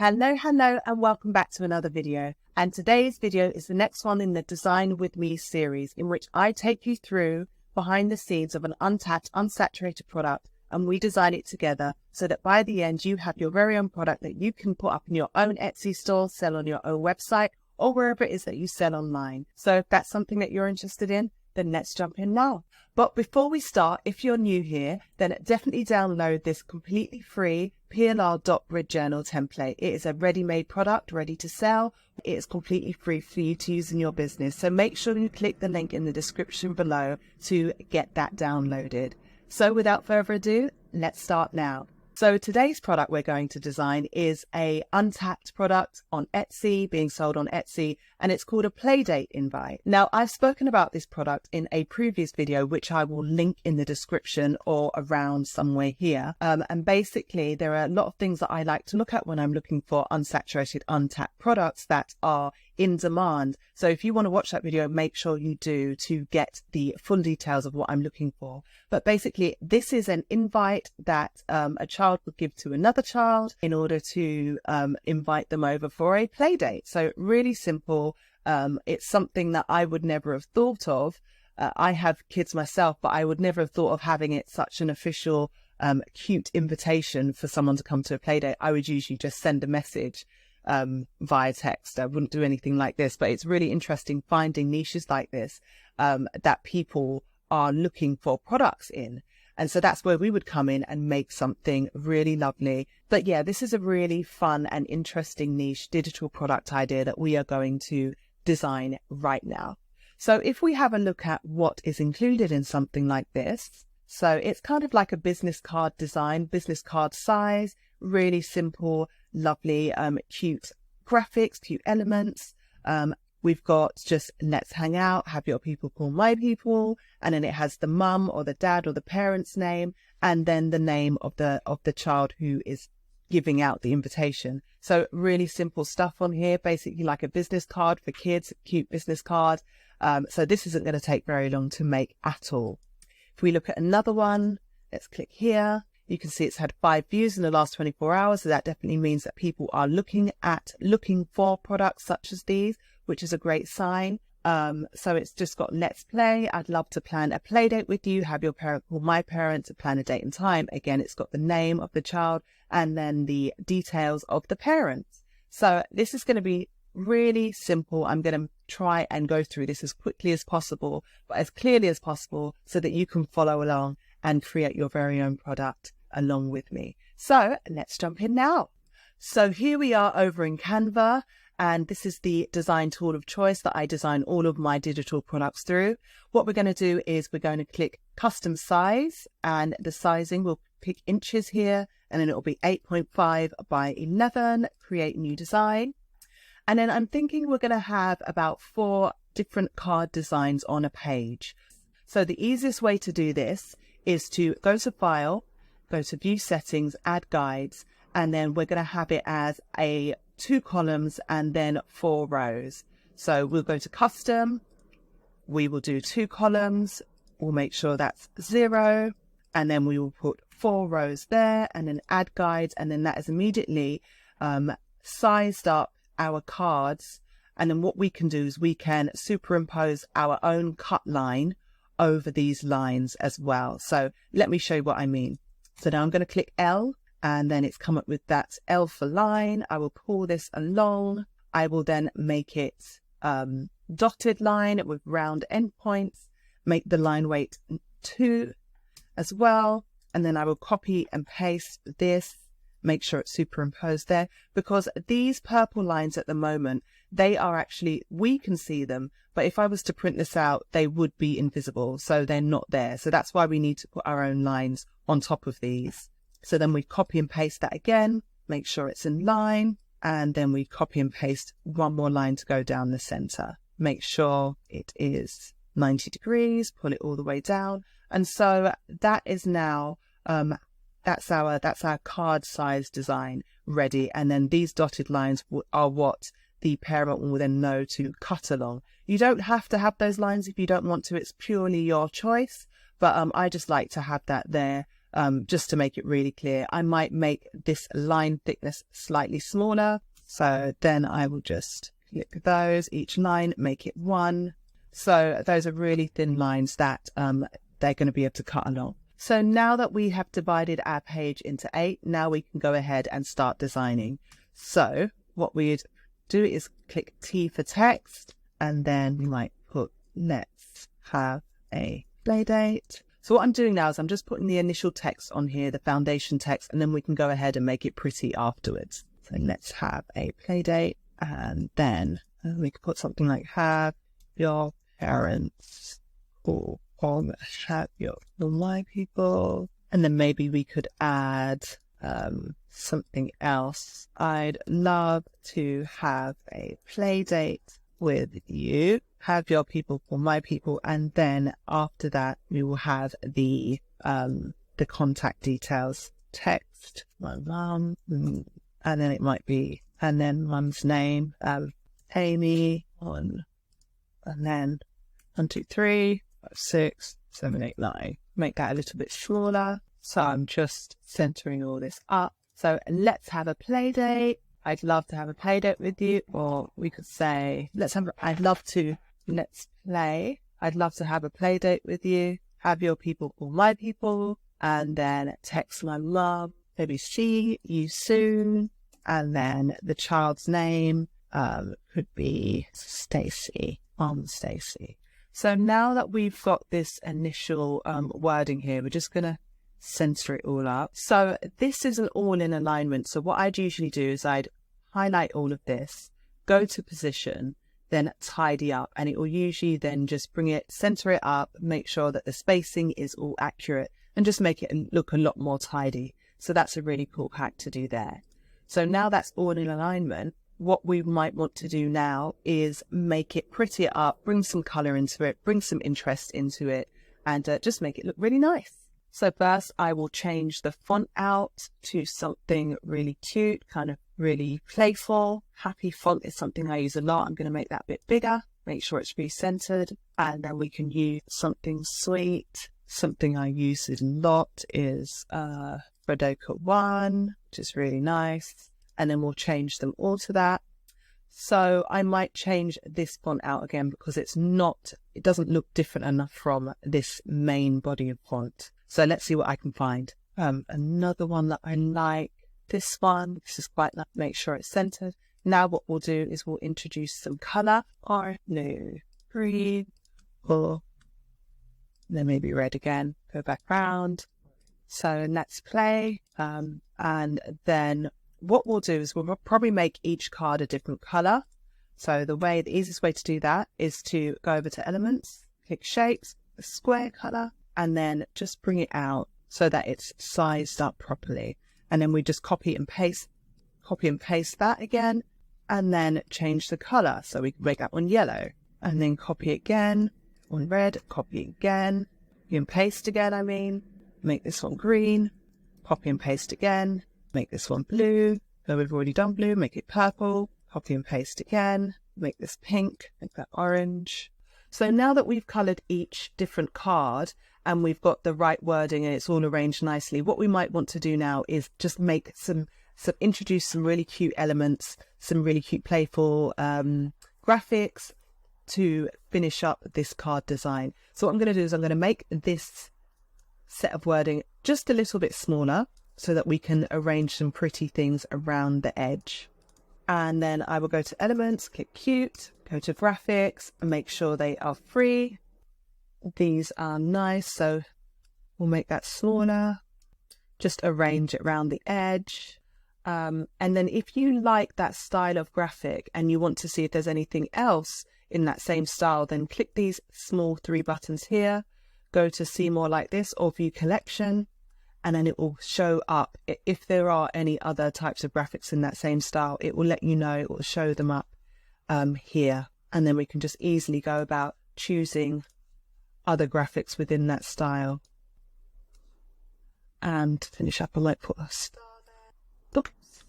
Hello, and welcome back to another video. And today's video is the next one in the Design With Me series, in which I take you through behind the scenes of an untapped, unsaturated product, and we design it together so that by the end you have your very own product that you can put up in your own Etsy store, sell on your own website, or wherever it is that you sell online. So if that's something that you're interested in, then let's jump in now. But before we start, if you're new here, then definitely download this completely free PLR.grid journal template. It is a ready-made product, ready to sell. It is completely free for you to use in your business. So make sure you click the link in the description below to get that downloaded. So without further ado, let's start now. So today's product we're going to design is a untapped product on Etsy, being sold on Etsy, and it's called a Playdate invite. Now, I've spoken about this product in a previous video, which I will link in the description or around somewhere here. And basically, there are a lot of things that I like to look at when I'm looking for unsaturated, untapped products that are in demand. So if you want to watch that video, make sure you do to get the full details of what I'm looking for. But basically, this is an invite that a child would give to another child in order to invite them over for a play date. So really simple. It's something that I would never have thought of. I have kids myself, but I would never have thought of having it such an official, cute invitation for someone to come to a play date. I would usually just send a message via text. I wouldn't do anything like this, but it's really interesting finding niches like this that people are looking for products in. And so that's where we would come in and make something really lovely. But yeah, this is a really fun and interesting niche digital product idea that we are going to design right now. So if we have a look at what is included in something like this, so it's kind of like a business card design, business card size, really simple, lovely, cute graphics, cute elements. We've got just let's hang out, have your people call my people, and then it has the mum or the dad or the parent's name, and then the name of the child who is giving out the invitation. So really simple stuff on here, basically like a business card for kids, cute business card. So this isn't going to take very long to make at all. If we look at another one, let's click here. You can see it's had 5 views in the last 24 hours. So that definitely means that people are looking for products such as these, which is a great sign. So it's just got let's play. I'd love to plan a play date with you. Have your parent call my parent to plan a date and time. Again, it's got the name of the child and then the details of the parents. So this is going to be really simple. I'm going to try and go through this as quickly as possible, but as clearly as possible so that you can follow along and create your very own product along with me. So let's jump in now. So here we are over in Canva, and this is the design tool of choice that I design all of my digital products through. What we're going to do is we're going to click custom size, and the sizing will pick inches here, and then it will be 8.5 by 11, create new design. And then I'm thinking we're going to have about 4 different card designs on a page. So the easiest way to do this is to go to File, go to View Settings, Add Guides, and then we're going to have it as 2 columns and then 4 rows. So we'll go to Custom, we will do 2 columns, we'll make sure that's 0, and then we will put 4 rows there, and then Add Guides, and then that is immediately sized up our cards. And then what we can do is we can superimpose our own cut line over these lines as well. So let me show you what I mean. So now I'm going to click L, and then it's come up with that L for line. I will pull this along. I will then make it dotted line with round endpoints, make the line weight 2 as well. And then I will copy and paste this, make sure it's superimposed there, because these purple lines at the moment, they are actually, we can see them, but if I was to print this out, they would be invisible. So they're not there. So that's why we need to put our own lines on top of these. So then we copy and paste that again, make sure it's in line, and then we copy and paste one more line to go down the center. Make sure it is 90 degrees, pull it all the way down. And so that is now, that's our card size design ready. And then these dotted lines are what the parent will then know to cut along. You don't have to have those lines if you don't want to. It's purely your choice. But I just like to have that there just to make it really clear. I might make this line thickness slightly smaller. So then I will just click those, each line, make it 1. So those are really thin lines that they're going to be able to cut along. So now that we have divided our page into 8, now we can go ahead and start designing. So what we'd do is click T for text, and then we might put, let's have a play date. So what I'm doing now is I'm just putting the initial text on here, the foundation text, and then we can go ahead and make it pretty afterwards. So let's have a play date, and then we could put something like have your parents call on, have your my people, and then maybe we could add something else. I'd love to have a play date with you, have your people call my people, and then after that we will have the contact details, text my mum, and then it might be, and then mum's name, Amy, and then 1, 2, 3, 5, 6, 7, 8, 9. Make that a little bit smaller. So I'm just centering all this up. So let's have a play date. I'd love to have a play date with you, or we could say, I'd love to have a play date with you, have your people call my people, and then text my mum, maybe see you soon, and then the child's name could be Stacy, Stacy. So now that we've got this initial wording here, we're just going to center it all up. So this isn't all in alignment. So what I'd usually do is I'd highlight all of this, go to position, then tidy up, and it will usually then just center it up, make sure that the spacing is all accurate, and just make it look a lot more tidy. So that's a really cool hack to do there. So now that's all in alignment, what we might want to do now is make it prettier up, bring some color into it, bring some interest into it, and just make it look really nice. So first I will change the font out to something really cute, kind of really playful. Happy font is something I use a lot. I'm going to make that a bit bigger, make sure it's re-centered, and then we can use something sweet. Something I use a lot is Fredoka 1, which is really nice. And then we'll change them all to that. So I might change this font out again because it doesn't look different enough from this main body of font. So let's see what I can find. Another one that I like, this one, this is quite nice, make sure it's centered. Now what we'll do is we'll introduce some color, or blue, green, or then maybe red again, go back round. So let's play. And then what we'll do is we'll probably make each card a different color. So the easiest way to do that is to go over to elements, click shapes, the square color, and then just bring it out so that it's sized up properly. And then we just copy and paste that again, and then change the color. So we can make that one yellow, and then copy again, one red, copy again, and paste again, make this one green, copy and paste again, make this one blue, so we've already done blue, make it purple, copy and paste again, make this pink, make that orange. So now that we've coloured each different card and we've got the right wording and it's all arranged nicely, what we might want to do now is just make introduce some really cute elements, some really cute playful graphics to finish up this card design. So what I'm going to do is I'm going to make this set of wording just a little bit smaller so that we can arrange some pretty things around the edge. And then I will go to elements, click cute, go to graphics, and make sure they are free. These are nice, so we'll make that smaller. Just arrange it around the edge. And then if you like that style of graphic and you want to see if there's anything else in that same style, then click these small 3 buttons here, go to see more like this or view collection, and then it will show up. If there are any other types of graphics in that same style, it will let you know, it will show them up here. And then we can just easily go about choosing other graphics within that style. And to finish up, I might put a star there. Oops.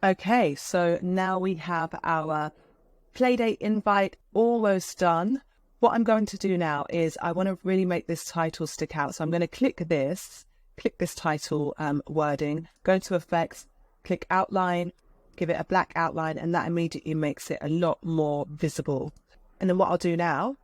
Okay, so now we have our Playdate invite almost done. What I'm going to do now is I want to really make this title stick out. So I'm going to click this title wording, go to effects, click outline, give it a black outline, and that immediately makes it a lot more visible. And then what I'll do now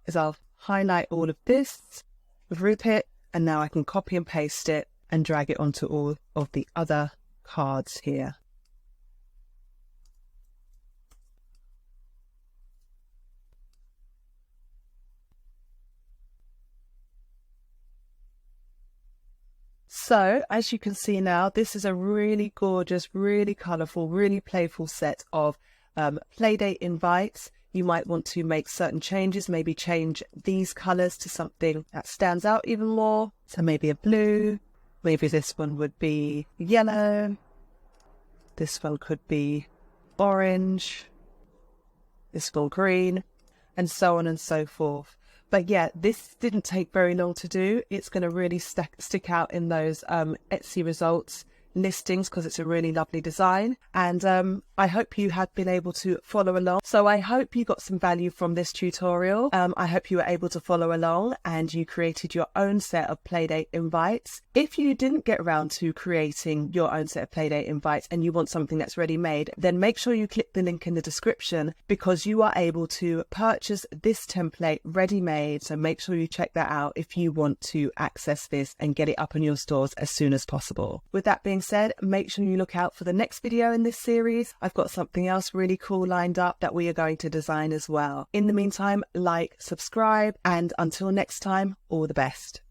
is I'll highlight all of this, group it, and now I can copy and paste it and drag it onto all of the other cards here. So as you can see now, this is a really gorgeous, really colourful, really playful set of Playdate invites. You might want to make certain changes, maybe change these colours to something that stands out even more. So maybe a blue, maybe this one would be yellow, this one could be orange, this one green, and so on and so forth. But yeah, this didn't take very long to do. It's going to really stick out in those Etsy results listings because it's a really lovely design. And I hope you have been able to follow along. So I hope you got some value from this tutorial. I hope you were able to follow along and you created your own set of Playdate invites. If you didn't get around to creating your own set of Playdate invites and you want something that's ready made, then make sure you click the link in the description because you are able to purchase this template ready made. So make sure you check that out if you want to access this and get it up in your stores as soon as possible. With that being said, make sure you look out for the next video in this series. I've got something else really cool lined up that we are going to design as well. In the meantime, like, subscribe, and until next time, all the best.